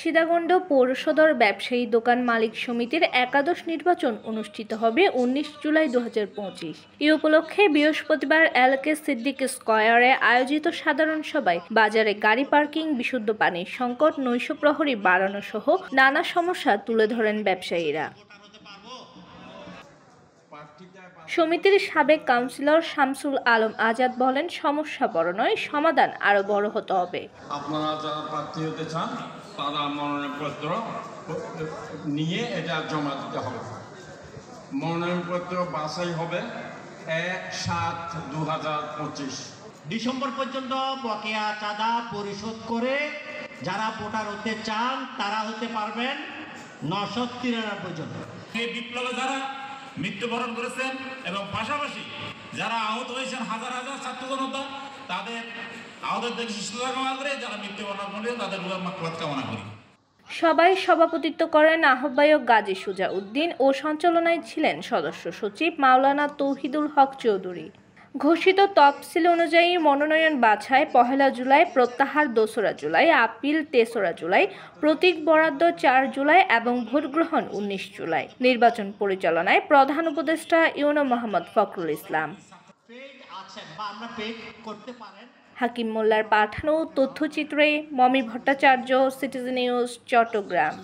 সীতাকুণ্ড পৌরসদর ব্যবসায়ী দোকান মালিক সমিতির একাদশ নির্বাচন অনুষ্ঠিত হবে ১৯ জুলাই ২০২৫। এই উপলক্ষে বৃহস্পতিবার এলকে সিদ্দিক স্কয়ারে আয়োজিত সাধারণ সভায় বাজারে গাড়ি পার্কিং, বিশুদ্ধ পানির সংকট, নৈশ প্রহরী বাড়ানো সহ নানা সমস্যা তুলে ধরেন ব্যবসায়ীরা। সমিতির সাবেক কাউন্সিলর শামসুল আলম আজাদ বলেন, সমস্যা বড় নয়, সমাধান আরো বড় হতে হবে। আপনারা যারা প্রার্থী হতে চান তারা মনোনয়নপত্র নিয়ে এটা জমা দিতে হবে। মনোনয়নপত্র বাছাই হবে ১/৭/২০২৫। ডিসেম্বর পর্যন্ত বকেয়া চাঁদা পরিশোধ করে যারা ভোটার হতে চান তারা হতে পারবেন ৯৯৩ পর্যন্ত। এই বিপ্লবে যারা মৃত্যুবরণ করেছেন এবং পাশাপাশি যারা আহত হয়েছেন হাজার হাজার ছাত্র জনতা, তাদের আহতদের সুস্থতা কামনা করে, যারা মৃত্যুবরণ করে তাদের মাগফিরাত কামনা করি। সবাই সভাপতিত্ব করেন আহ্বায়ক গাজী সুজা উদ্দিন ও সঞ্চালনায় ছিলেন সদস্য সচিব মাওলানা তৌহিদুল হক চৌধুরী। ঘোষিত তফসিল অনুযায়ী মনোনয়ন বাছাই ১ জুলাই, প্রত্যাহার ২ জুলাই, আপিল ৩ জুলাই, প্রতীক বরাদ্দ ৪ জুলাই এবং ভোট গ্রহণ ১৯ জুলাই। নির্বাচন পরিচালনায় প্রধান উপদেষ্টা ইউনূস মোহাম্মদ ফখরুল ইসলাম। হাকিম মোল্লার পাঠানো তথ্যচিত্রে মমি ভট্টাচার্য, সিটিজেন নিউজ, চট্টগ্রাম।